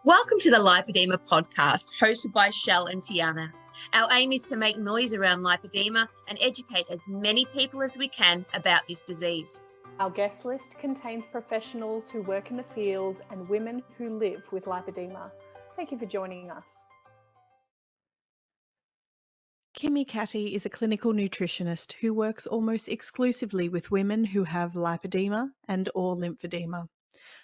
Welcome to the Lipoedema podcast, hosted by Shell and Tiana. Our aim is to make noise around lipedema and educate as many people as we can about this disease. Our guest list contains professionals who work in the field and women who live with lipedema. Thank you for joining us. Kimmi Katte is a clinical nutritionist who works almost exclusively with women who have lipedema and or lymphoedema.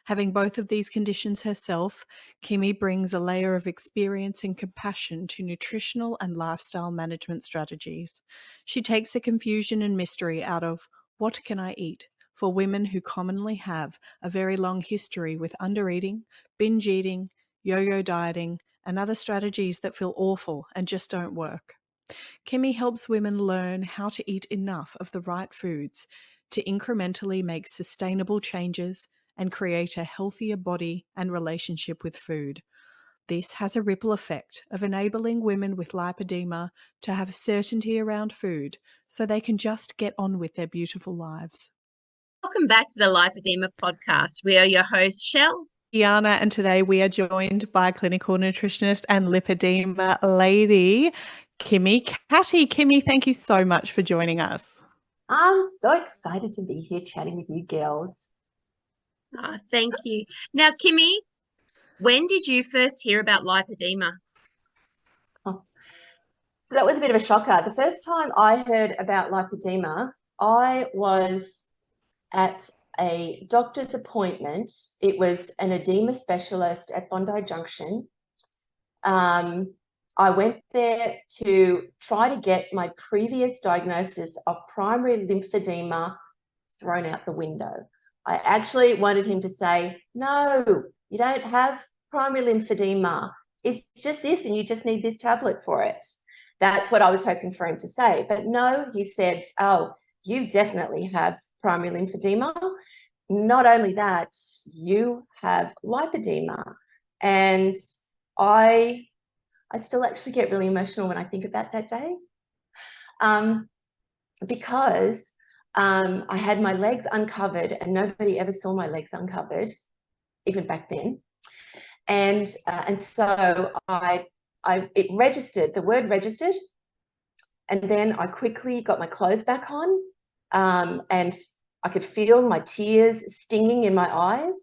Having both of these conditions herself, Kimmi brings a layer of experience and compassion to nutritional and lifestyle management strategies. She takes the confusion and mystery out of what can I eat for women who commonly have a very long history with undereating, binge eating, yo-yo dieting, and other strategies that feel awful and just don't work. Kimmi helps women learn how to eat enough of the right foods to incrementally make sustainable changes and create a healthier body and relationship with food. This has a ripple effect of enabling women with lipedema to have certainty around food so they can just get on with their beautiful lives. Welcome back to the Lipoedema podcast. We are your hosts, Shell. Tiana, and today we are joined by clinical nutritionist and lipedema lady, Kimmi Katte. Kimmi, thank you so much for joining us. I'm so excited to be here chatting with you girls. Oh, thank you. Now, Kimmi, when did you first hear about lipedema? So that was a bit of a shocker. The first time I heard about lipedema, I was at a doctor's appointment. It was an edema specialist at Bondi Junction. I went there to try to get my previous diagnosis of primary lymphoedema thrown out the window. I actually wanted him to say, no, you don't have primary lymphoedema. It's just this, and you just need this tablet for it. That's what I was hoping for him to say. But no, he said, oh, you definitely have primary lymphoedema. Not only that, you have lipedema. And I still actually get really emotional when I think about that day, because I had my legs uncovered, and nobody ever saw my legs uncovered, even back then. And so it registered, the word registered, and then I quickly got my clothes back on, and I could feel my tears stinging in my eyes.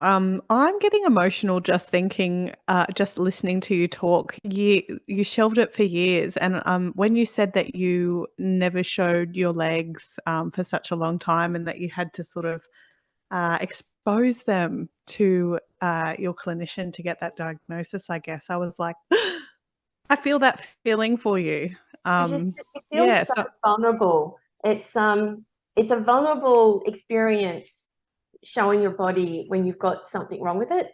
I'm getting emotional just thinking, just listening to you talk. You shelved it for years, and when you said that you never showed your legs for such a long time, and that you had to sort of expose them to your clinician to get that diagnosis, I guess I was like, I feel that feeling for you. It feels so vulnerable. It's a vulnerable experience, showing your body when you've got something wrong with it,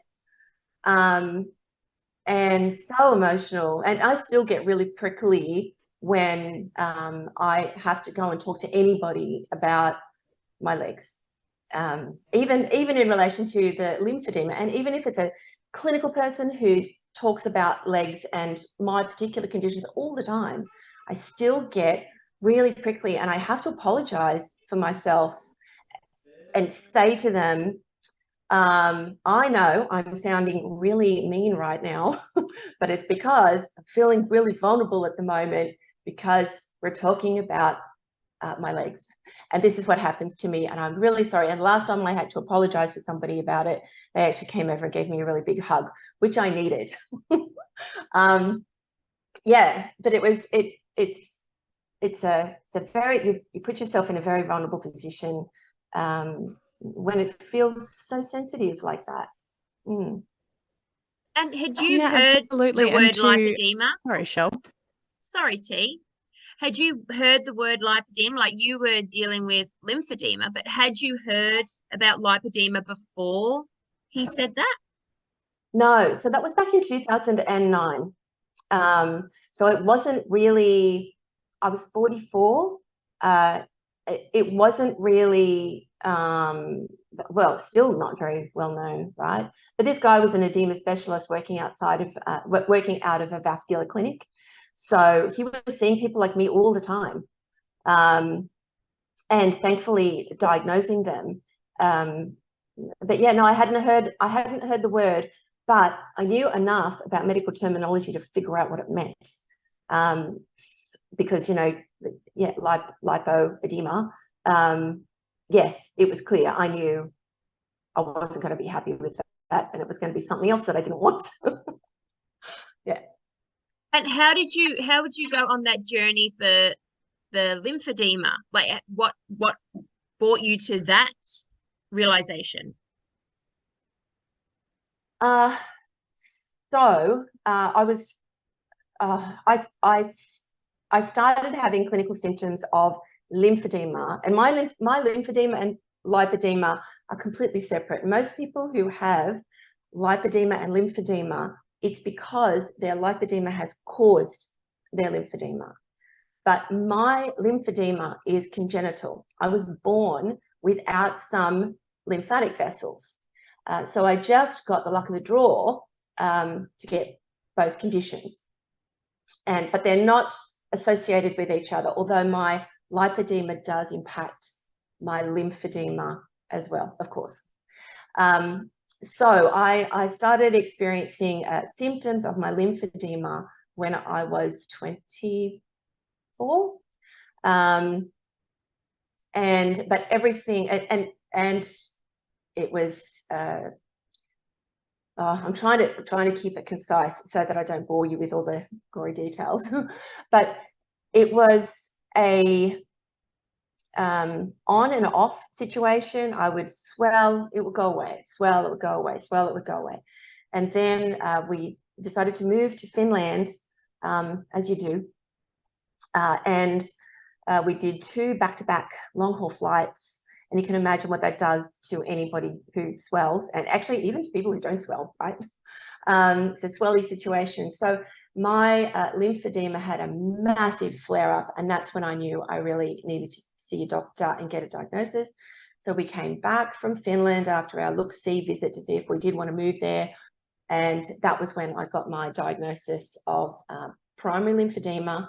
and so emotional. And I still get really prickly when I have to go and talk to anybody about my legs, even in relation to the lymphoedema. And even if it's a clinical person who talks about legs and my particular conditions all the time, I still get really prickly, and I have to apologize for myself and say to them, I know I'm sounding really mean right now, but it's because I'm feeling really vulnerable at the moment because we're talking about my legs. And this is what happens to me, and I'm really sorry. And last time I had to apologize to somebody about it, they actually came over and gave me a really big hug, which I needed. Yeah, but it's a very, you put yourself in a very vulnerable position when it feels so sensitive like that. And had you heard absolutely. the word lipedema? Sorry, Shell. Sorry, T. Had you heard the word lipedema? Like, you were dealing with lymphoedema, but had you heard about lipedema before he said that? No, so that was back in 2009. So it wasn't really, I was 44. It wasn't really, well, still not very well known, right? But this guy was an edema specialist working out of a vascular clinic. So he was seeing people like me all the time, and thankfully diagnosing them. But yeah, no, I hadn't heard the word. but I knew enough about medical terminology to figure out what it meant. Because, you know, yeah, lipoedema, yes, it was clear. I knew I wasn't going to be happy with that, and it was going to be something else that I didn't want. Yeah. And how would you go on that journey for the lymphedema? Like, what brought you to that realization? I started having clinical symptoms of lymphedema, and my lymphedema and lipedema are completely separate. Most people who have lipedema and lymphedema, it's because their lipedema has caused their lymphedema. But my lymphedema is congenital. I was born without some lymphatic vessels. So I just got the luck of the draw to get both conditions. But they're not associated with each other, although my lipedema does impact my lymphedema as well, of course. So I started experiencing symptoms of my lymphedema when I was 24. But everything, and it was, I'm trying to keep it concise so that I don't bore you with all the gory details. But it was a on and off situation. I would swell, it would go away, swell, it would go away, swell, it would go away. And then we decided to move to Finland, as you do. And we did 2 back-to-back long-haul flights. And you can imagine what that does to anybody who swells, and actually even to people who don't swell, right? It's a swelly situation. So my lymphedema had a massive flare-up, and that's when I knew I really needed to see a doctor and get a diagnosis. So we came back from Finland after our look-see visit to see if we did want to move there. And that was when I got my diagnosis of primary lymphedema.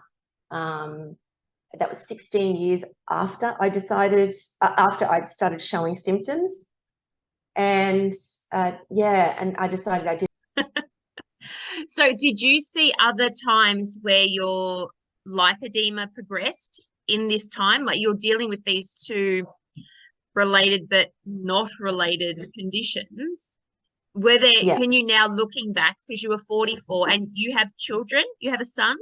That was 16 years after I decided, after I'd started showing symptoms. And yeah, and I decided I did. So did you see other times where your lipedema progressed in this time? Like, you're dealing with these 2 related but not related conditions. Were there, Yeah. can you now, looking back, because you were 44 and you have children, you have a son?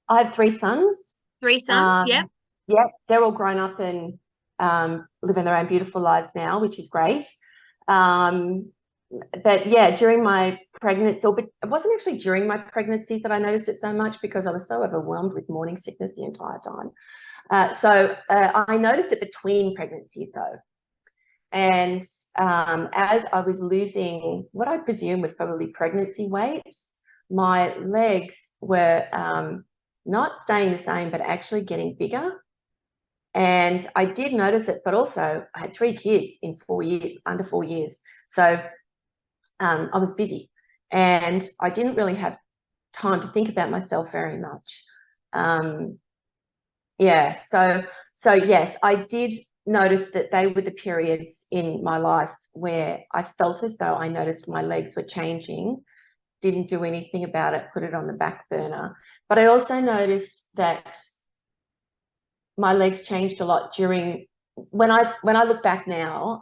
I have 3 sons. 3 sons, yeah. Yeah, they're all grown up and living their own beautiful lives now, which is great. But yeah, during my pregnancy, but it wasn't actually during my pregnancies that I noticed it so much, because I was so overwhelmed with morning sickness the entire time. So I noticed it between pregnancies though. And as I was losing what I presume was probably pregnancy weight, my legs were not staying the same, but actually getting bigger. And I did notice it, but also I had 3 kids in 4 years, under 4 years. So I was busy, and I didn't really have time to think about myself very much. Yeah, so yes, I did notice that they were the periods in my life where I felt as though I noticed my legs were changing, didn't do anything about it, put it on the back burner. But I also noticed that my legs changed a lot during, when I look back now,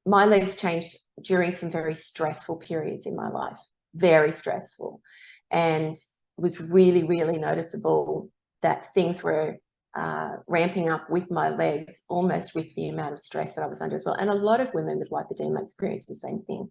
my legs changed during some very stressful periods in my life, very stressful. And it was really, really noticeable that things were ramping up with my legs, almost with the amount of stress that I was under as well. And a lot of women with lipedema experience the same thing.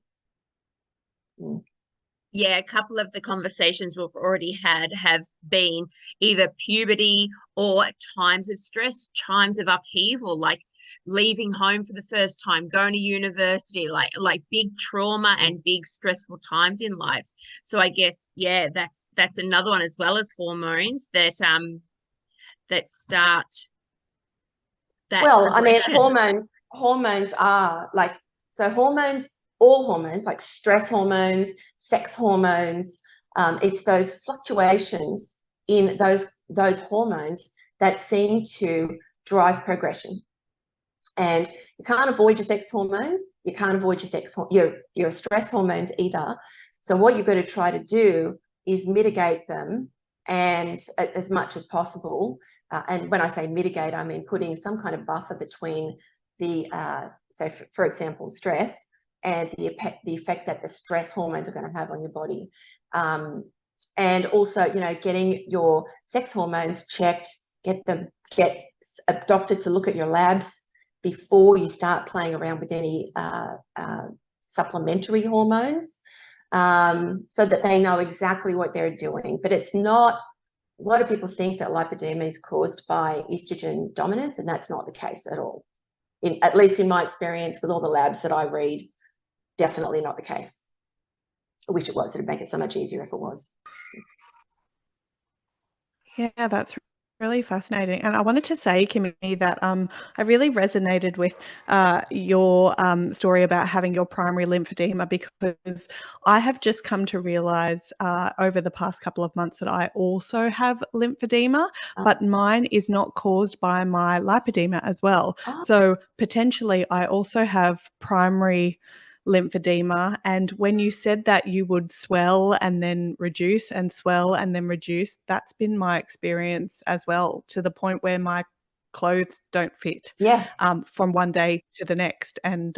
Yeah, a couple of the conversations we've already had have been either puberty or times of stress, times of upheaval, like leaving home for the first time, going to university, like big trauma and big stressful times in life. So I guess, yeah, that's another one, as well as hormones that start that progression. I mean, hormones are like, so hormones, all hormones, like stress hormones, sex hormones, it's those fluctuations in those hormones that seem to drive progression. And you can't avoid your sex hormones, you can't avoid your stress hormones either. So what you've got to try to do is mitigate them, and as much as possible. And when I say mitigate, I mean putting some kind of buffer between the, so for example, stress and the effect that the stress hormones are going to have on your body. And also, you know, getting your sex hormones checked, get a doctor to look at your labs before you start playing around with any supplementary hormones, so that they know exactly what they're doing. But it's not, a lot of people think that lipedema is caused by estrogen dominance, and that's not the case at all. At least in my experience with all the labs that I read, definitely not the case. I wish it was. It'd make it so much easier if it was. Yeah, that's really fascinating. And I wanted to say, Kimmi, that I really resonated with your story about having your primary lymphedema, because I have just come to realize over the past couple of months that I also have lymphedema, but mine is not caused by my lipedema as well. So potentially I also have primary lymphedema. And when you said that you would swell and then reduce and swell and then reduce, that's been my experience as well, to the point where my clothes don't fit from one day to the next. And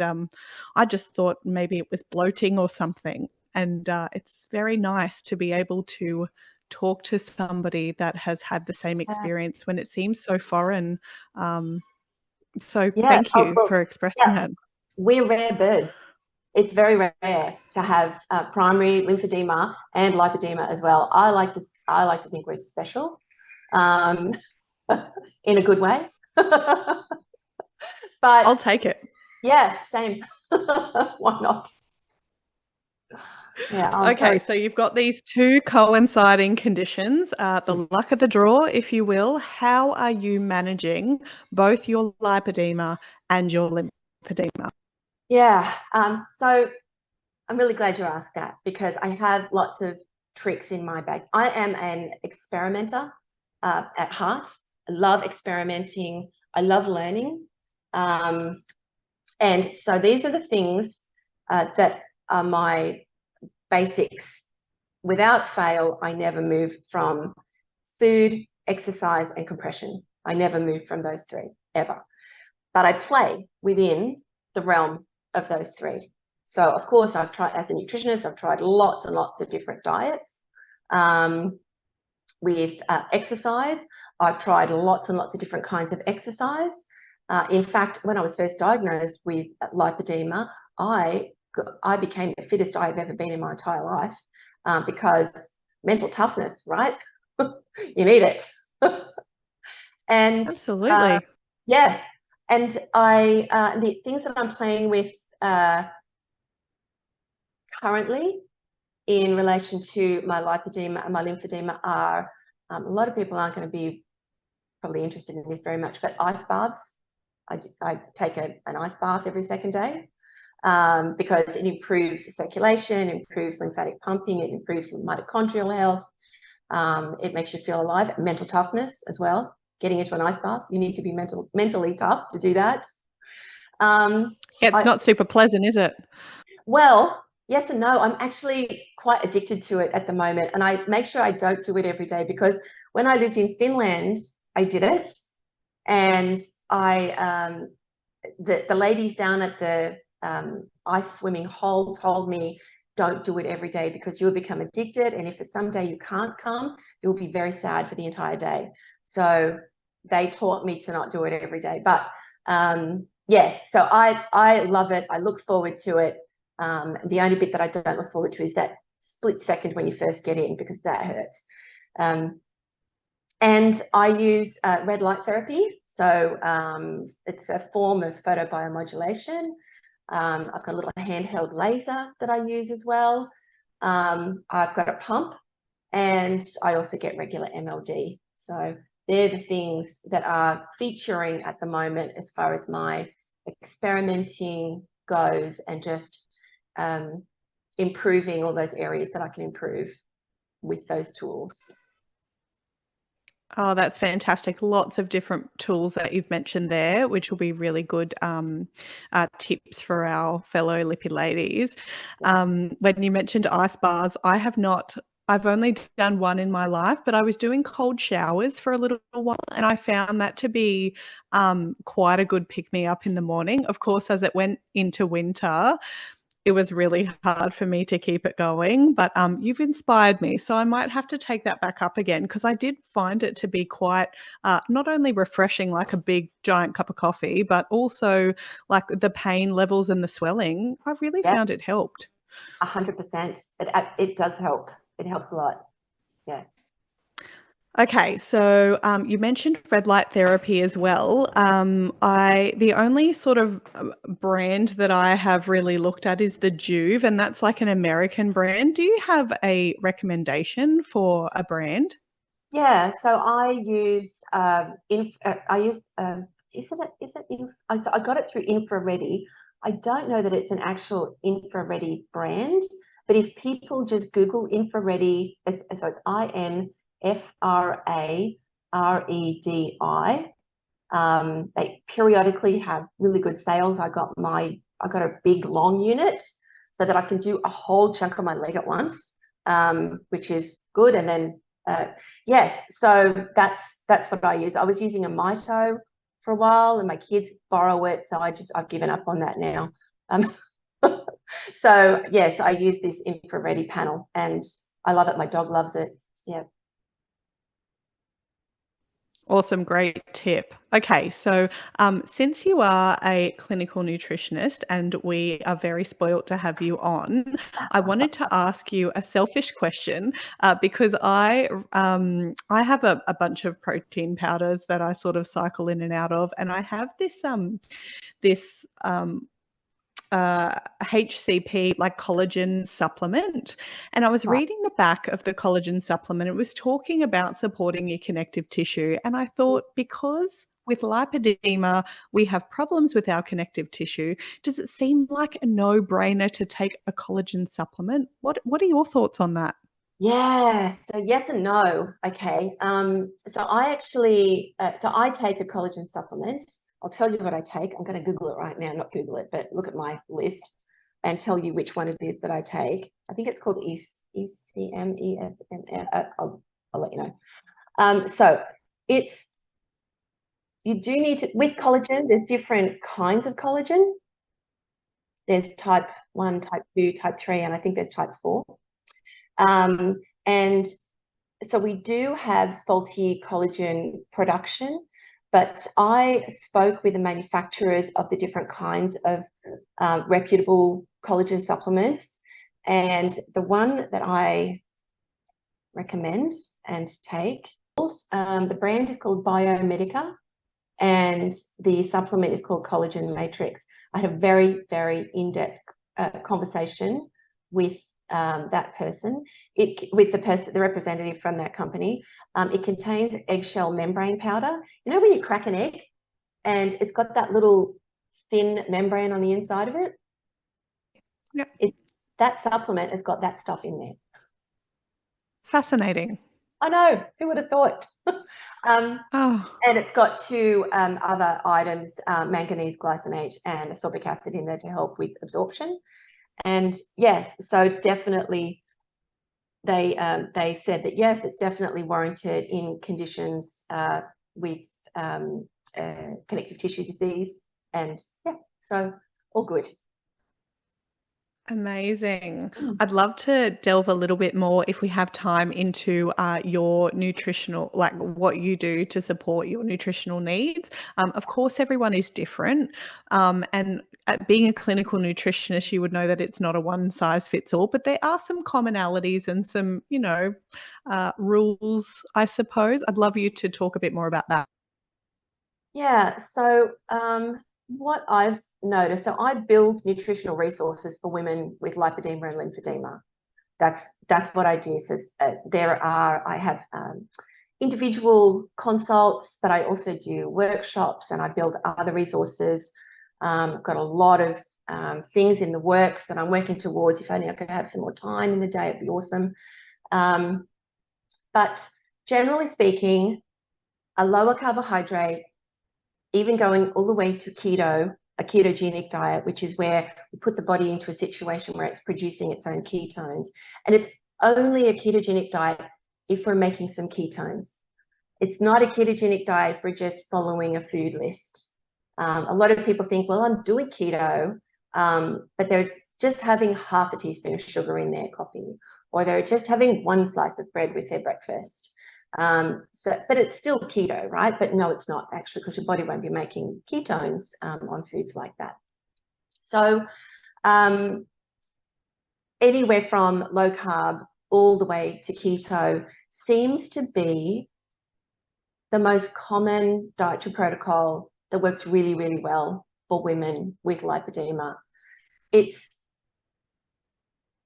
I just thought maybe it was bloating or something. And it's very nice to be able to talk to somebody that has had the same experience when it seems so foreign. So thank you for expressing that. We're rare birds. It's very rare to have primary lymphedema and lipedema as well. I like to think we're special, in a good way. But I'll take it. Yeah, same. Why not? Yeah. Okay, so you've got these two coinciding conditions, the luck of the draw, if you will. How are you managing both your lipedema and your lymphedema? Yeah. So I'm really glad you asked that, because I have lots of tricks in my bag. I am an experimenter at heart. I love experimenting. I love learning. And so these are the things that are my basics. Without fail, I never move from food, exercise, and compression. I never move from those three, ever. But I play within the realm of those three. So, of course, I've tried, as a nutritionist, I've tried lots and lots of different diets. With exercise, I've tried lots and lots of different kinds of exercise. In fact, when I was first diagnosed with lipedema, I became the fittest I've ever been in my entire life, because mental toughness, right? You need it. And absolutely. Yeah. And the things that I'm playing with currently in relation to my lipedema and my lymphedema are, a lot of people aren't going to be probably interested in this very much, but ice baths. I take an ice bath every second day, because it improves circulation, improves lymphatic pumping, it improves mitochondrial health, it makes you feel alive. Mental toughness as well. Getting into an ice bath, you need to be mentally tough to do that. It's not super pleasant, is it? Well, yes and no. I'm actually quite addicted to it at the moment, and I make sure I don't do it every day, because when I lived in Finland, I did it, and the ladies down at the ice swimming hole told me, don't do it every day, because you'll become addicted, and if for some day you can't come, you'll be very sad for the entire day. So they taught me to not do it every day. But yes, so I love it. I look forward to it. The only bit that I don't look forward to is that split second when you first get in, because that hurts. And I use red light therapy. So it's a form of photobiomodulation. I've got a little handheld laser that I use as well. I've got a pump, and I also get regular MLD. So they're the things that are featuring at the moment as far as my experimenting goes, and just improving all those areas that I can improve with those tools. Oh, that's fantastic. Lots of different tools that you've mentioned there, which will be really good tips for our fellow lippy ladies. When you mentioned ice baths, I've only done one in my life, but I was doing cold showers for a little while and I found that to be quite a good pick-me-up in the morning. Of course, as it went into winter, it was really hard for me to keep it going, but you've inspired me, so I might have to take that back up again because I did find it to be quite not only refreshing like a big giant cup of coffee, but also like the pain levels and the swelling. I really Yeah, found it helped. 100%. It does help. It helps a lot. Yeah. Okay, so you mentioned red light therapy as well. The only sort of brand that I have really looked at is the Juve, and that's like an American brand. Do you have a recommendation for a brand? Yeah, so I use I use I got it through Infraready. I don't know that it's an actual Infraready brand, but if people just Google Infraready, so it's INFRAREDI. They periodically have really good sales. I got a big long unit so that I can do a whole chunk of my leg at once, which is good. And then yes, so that's what I use. I was using a Mito for a while, and my kids borrow it, so I've given up on that now. So yes, I use this Infraready panel, and I love it. My dog loves it. Yeah. Awesome, great tip. Okay, so since you are a clinical nutritionist and we are very spoilt to have you on, I wanted to ask you a selfish question because I have a bunch of protein powders that I sort of cycle in and out of, and I have this HCP, like collagen supplement. And I was Right. reading the back of the collagen supplement. It was talking about supporting your connective tissue. And I thought, because with lipedema, we have problems with our connective tissue, does it seem like a no-brainer to take a collagen supplement? What are your thoughts on that? Yeah, so yes and no. Okay. So I actually, so I take a collagen supplement. I'll tell you what I take. I'm going to Google it right now, not Google it, but look at my list and tell you which one it is that I take. I think it's called ECM, ESM. I'll let you know. So it's, you do need to, with collagen, there's different kinds of collagen. There's type 1, type 2, type 3, and I think there's type 4. And so we do have faulty collagen production, but I spoke with the manufacturers of the different kinds of reputable collagen supplements, and the one that I recommend and take, the brand is called Biomedica, and the supplement is called Collagen Matrix. I had a very, very in-depth conversation with that person, with the representative from that company. It contains eggshell membrane powder. You know when you crack an egg and it's got that little thin membrane on the inside of it? Yep. That supplement has got that stuff in there. Fascinating. I know, who would have thought? Oh. And it's got two other items, manganese glycinate and ascorbic acid in there to help with absorption. And yes, so definitely they said that yes, it's definitely warranted in conditions with connective tissue disease, and yeah, so all good. Amazing. I'd love to delve a little bit more if we have time into your nutritional, like what you do to support your nutritional needs. Of course, everyone is different. And being a clinical nutritionist, you would know that it's not a one size fits all, but there are some commonalities and some, rules, I suppose. I'd love you to talk a bit more about that. Yeah, so what I've noticed, so I build nutritional resources for women with lipedema and lymphedema. That's what I do. So I have individual consults, but I also do workshops and I build other resources. I've got a lot of things in the works that I'm working towards. If only I could have some more time in the day, it'd be awesome. But generally speaking, a lower carbohydrate, even going all the way to keto, a ketogenic diet, which is where we put the body into a situation where it's producing its own ketones. And it's only a ketogenic diet if we're making some ketones. It's not a ketogenic diet if we're just following a food list. A lot of people think, well, I'm doing keto, but they're just having half a teaspoon of sugar in their coffee, or they're just having one slice of bread with their breakfast. But it's still keto, right? But no, it's not actually, because your body won't be making ketones on foods like that. So anywhere from low carb all the way to keto seems to be the most common dietary protocol that works really, really well for women with lipedema. It's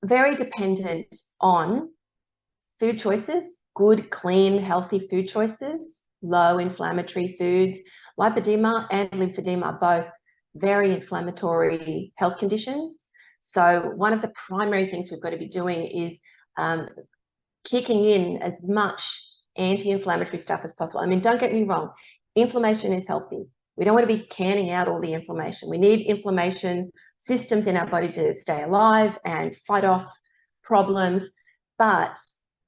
very dependent on food choices, good, clean, healthy food choices, low inflammatory foods. Lipedema and lymphedema are both very inflammatory health conditions. So one of the primary things we've got to be doing is kicking in as much anti-inflammatory stuff as possible. I mean, don't get me wrong, inflammation is healthy. We don't want to be canning out all the inflammation. We need inflammation systems in our body to stay alive and fight off problems, but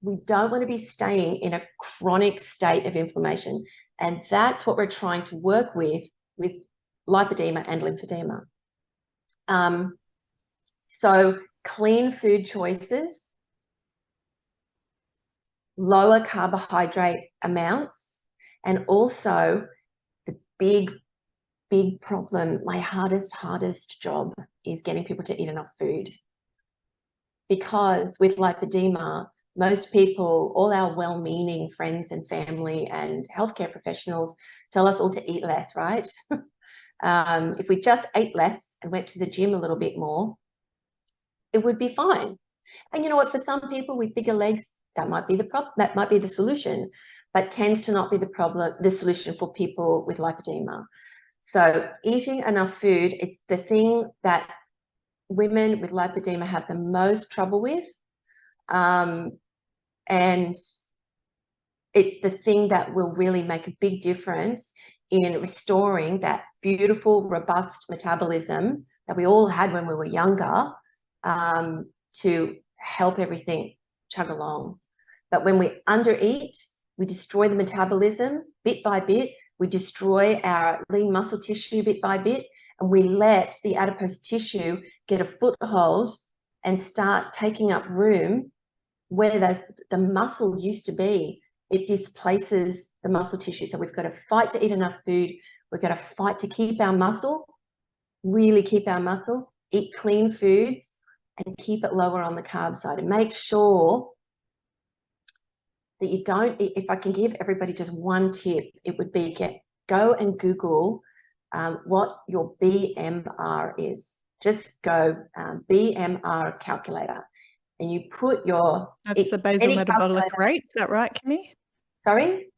we don't want to be staying in a chronic state of inflammation. And that's what we're trying to work with lipedema and lymphedema. So clean food choices, lower carbohydrate amounts, and also the big problem, my hardest job is getting people to eat enough food. Because with lipedema, most people, all our well-meaning friends and family and healthcare professionals tell us all to eat less, right? If we just ate less and went to the gym a little bit more, it would be fine. And you know what, for some people with bigger legs, that might be the problem, that might be the solution, but tends to not be the solution for people with lipedema. So eating enough food, it's the thing that women with lipedema have the most trouble with. And it's the thing that will really make a big difference in restoring that beautiful, robust metabolism that we all had when we were younger, to help everything chug along. But when we undereat, we destroy the metabolism bit by bit. We destroy our lean muscle tissue bit by bit, and we let the adipose tissue get a foothold and start taking up room where the muscle used to be. It displaces the muscle tissue. So we've got to fight to eat enough food. We've got to fight to keep our muscle, really keep our muscle, eat clean foods, and keep it lower on the carb side, and make sure that you don't, if I can give everybody just one tip, it would be go and Google what your BMR is. Just go BMR calculator, and you put your... That's the basal metabolic rate, is that right, Kimmi? Sorry?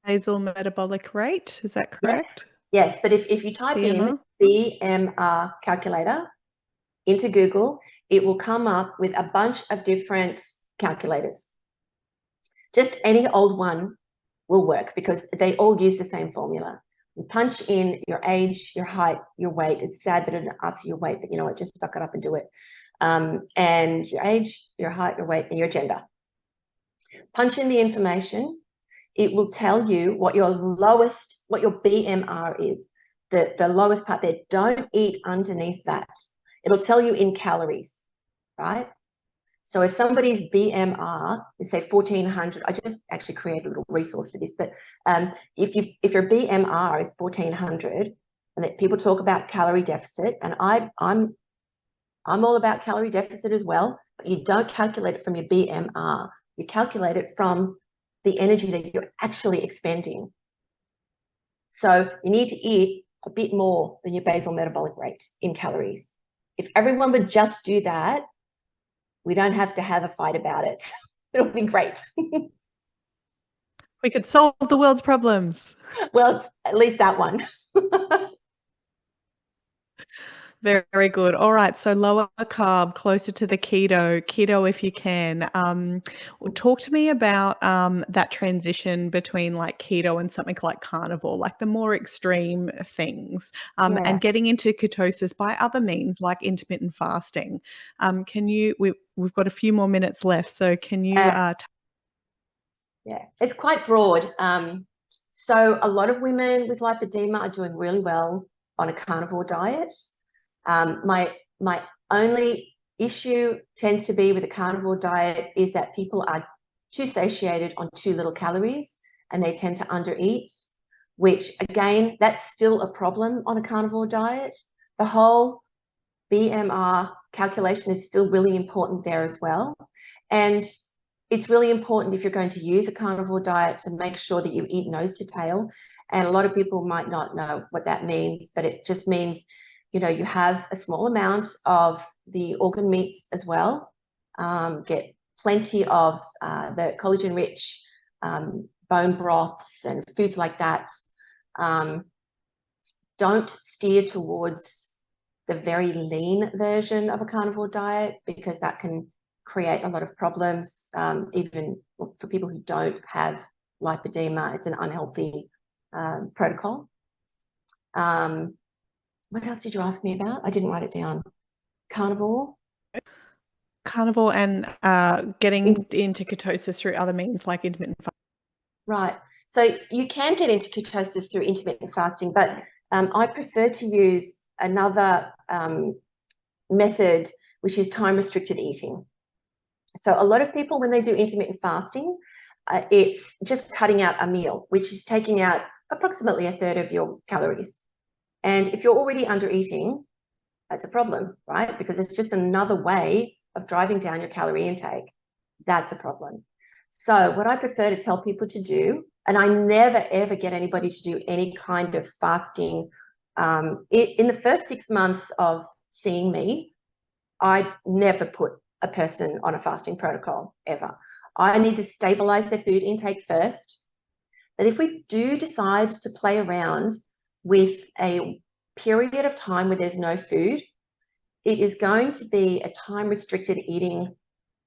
Basal metabolic rate, is that correct? Yes, but if you type in BMR calculator into Google, it will come up with a bunch of different calculators. Just any old one will work because they all use the same formula. You punch in your age, your height, your weight. It's sad that it doesn't ask you your weight, but you know what, just suck it up and do it. And your age, your height, your weight, and your gender. Punch in the information. It will tell you what your BMR is, the lowest part there. Don't eat underneath that. It'll tell you in calories, right? So if somebody's BMR is, say, 1400, I just actually created a little resource for this, but if your BMR is 1400, and that people talk about calorie deficit, and I'm all about calorie deficit as well, but you don't calculate it from your BMR. You calculate it from the energy that you're actually expending. So you need to eat a bit more than your basal metabolic rate in calories. If everyone would just do that, we don't have to have a fight about it. It'll be great. We could solve the world's problems. Well, at least that one. Very, very good. All right, so lower carb, closer to the keto if you can. Talk to me about that transition between like keto and something like carnivore, like the more extreme things, Yeah. and getting into ketosis by other means like intermittent fasting. We've got a few more minutes left, so can you? Yeah, it's quite broad. So a lot of women with lipedema are doing really well on a carnivore diet. My only issue tends to be with a carnivore diet is that people are too satiated on too little calories and they tend to undereat, which again, that's still a problem on a carnivore diet. The whole BMR calculation is still really important there as well. And it's really important if you're going to use a carnivore diet to make sure that you eat nose to tail. And a lot of people might not know what that means, but it just means, you know, you have a small amount of the organ meats as well, get plenty of the collagen-rich bone broths and foods like that. Don't steer towards the very lean version of a carnivore diet because that can create a lot of problems, even for people who don't have lipedema. It's an unhealthy protocol. What else did you ask me about? I didn't write it down. Carnivore and getting into ketosis through other means like intermittent fasting. Right. So you can get into ketosis through intermittent fasting, but I prefer to use another method, which is time-restricted eating. So a lot of people, when they do intermittent fasting, it's just cutting out a meal, which is taking out approximately a third of your calories. And if you're already under eating, that's a problem, right? Because it's just another way of driving down your calorie intake. That's a problem. So what I prefer to tell people to do, and I never, ever get anybody to do any kind of fasting. In the first 6 months of seeing me, I never put a person on a fasting protocol, ever. I need to stabilize their food intake first. But if we do decide to play around with a period of time where there's no food, it is going to be a time-restricted eating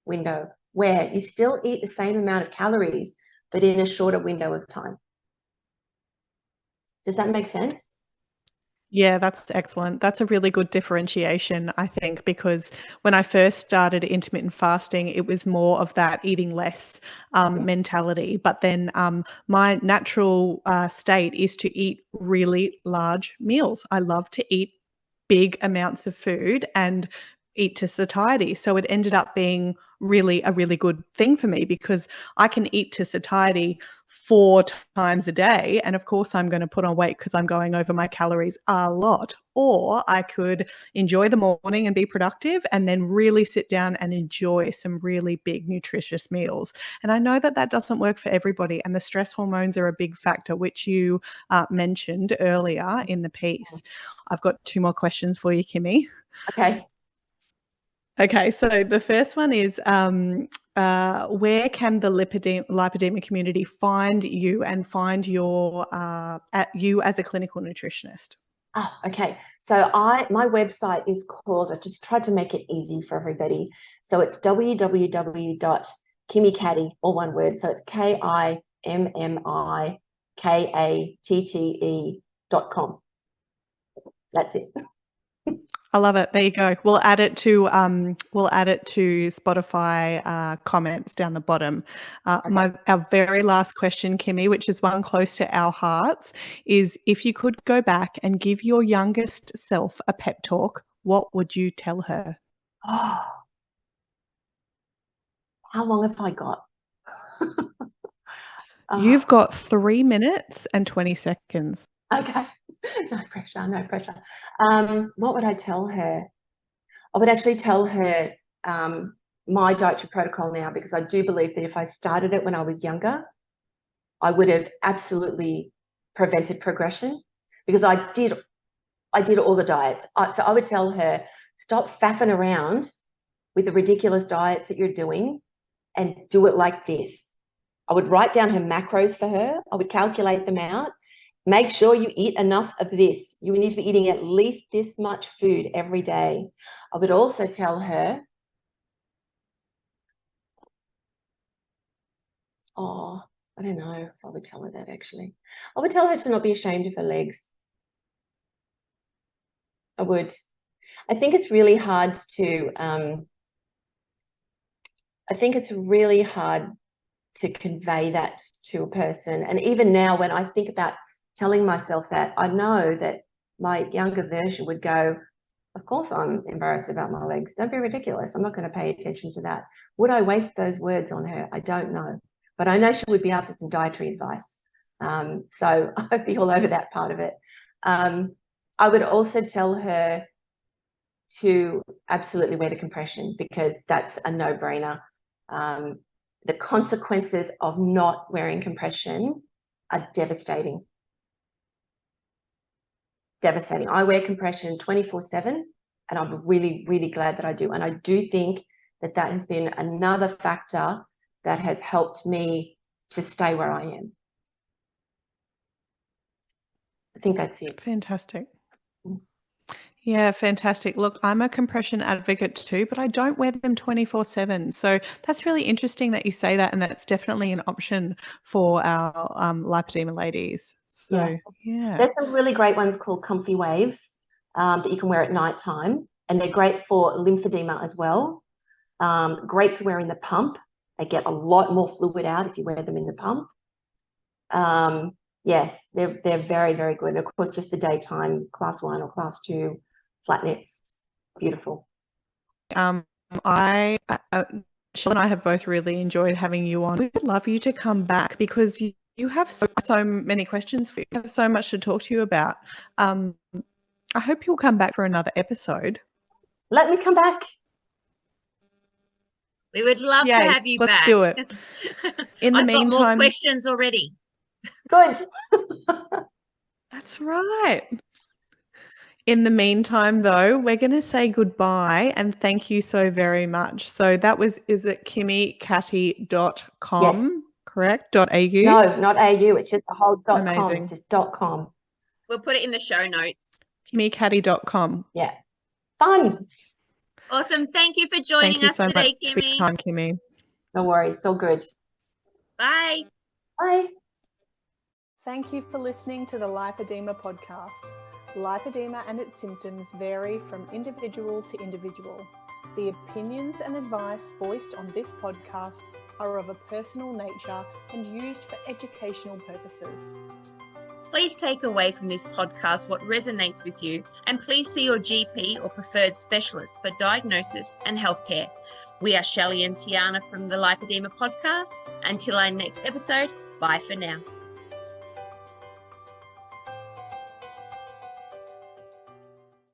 window where you still eat the same amount of calories, but in a shorter window of time. Does that make sense? Yeah, that's excellent. That's a really good differentiation, I think, because when I first started intermittent fasting, it was more of that eating less mentality. But then my natural state is to eat really large meals. I love to eat big amounts of food and eat to satiety. So it ended up being really a really good thing for me because I can eat to satiety 4 times a day. And of course, I'm going to put on weight because I'm going over my calories a lot. Or I could enjoy the morning and be productive and then really sit down and enjoy some really big, nutritious meals. And I know that that doesn't work for everybody. And the stress hormones are a big factor, which you mentioned earlier in the piece. I've got 2 more questions for you, Kimmi. Okay, so the first one is where can the lipedema community find you and find your you as a clinical nutritionist? Oh, okay. So my website is called, I just tried to make it easy for everybody. So it's www.kimmikatte, all one word. So it's KIMMIKATTE.com. That's it. I love it. There you go. We'll add it to Spotify comments down the bottom. Okay. Our very last question, Kimmi, which is one close to our hearts, is if you could go back and give your youngest self a pep talk, what would you tell her? Oh, how long have I got? You've got 3 minutes and 20 seconds. Okay. No pressure, no pressure. What would I tell her? I would actually tell her my dietary protocol now, because I do believe that if I started it when I was younger, I would have absolutely prevented progression, because I did all the diets. So I would tell her, stop faffing around with the ridiculous diets that you're doing and do it like this. I would write down her macros for her. I would calculate them out. Make sure you eat enough of this. You need to be eating at least this much food every day. I would also tell her, oh, I don't know if I would tell her that actually. I would tell her to not be ashamed of her legs. I would. I think it's really hard to, convey that to a person. And even now, when I think about telling myself that, I know that my younger version would go, of course I'm embarrassed about my legs. Don't be ridiculous. I'm not going to pay attention to that. Would I waste those words on her? I don't know. But I know she would be after some dietary advice. So I'd be all over that part of it. I would also tell her to absolutely wear the compression, because that's a no-brainer. The consequences of not wearing compression are devastating. Devastating. I wear compression 24/7, and I'm really, really glad that I do. And I do think that that has been another factor that has helped me to stay where I am. I think that's it. Fantastic. Yeah, fantastic. Look, I'm a compression advocate too, but I don't wear them 24/7. So that's really interesting that you say that, and that's definitely an option for our lipedema ladies. So yeah. There's some really great ones called Comfy Waves that you can wear at nighttime, and they're great for lymphedema as well. Great to wear in the pump. They get a lot more fluid out if you wear them in the pump. Yes, they're very, very good. And of course, just the daytime class 1 or class 2 flat nets, beautiful. Shell and I have both really enjoyed having you on. We'd love you to come back, because you have so many questions for you. You have so much to talk to you about. I hope you'll come back for another episode. Let me come back. We would love to have you back. Let's do it. In the I've meantime, got more questions already. Good. That's right. In the meantime, though, we're going to say goodbye and thank you so very much. So that was, is it kimmikatte.com, Yes. correct? .au? No, not AU. It's just the whole Amazing. .com, just .com. We'll put it in the show notes. kimmikatte.com. Yeah. Fun. Awesome. Thank you for joining us today, Thank you so much for your Kimmi. time, Kimmi. No worries. So good. Bye. Bye. Thank you for listening to the Lipoedema podcast. Lipoedema and its symptoms vary from individual to individual. The opinions and advice voiced on this podcast are of a personal nature and used for educational purposes. Please take away from this podcast what resonates with you, and please see your GP or preferred specialist for diagnosis and healthcare. We are Shelley and Tiana from the Lipoedema podcast. Until our next episode, bye for now.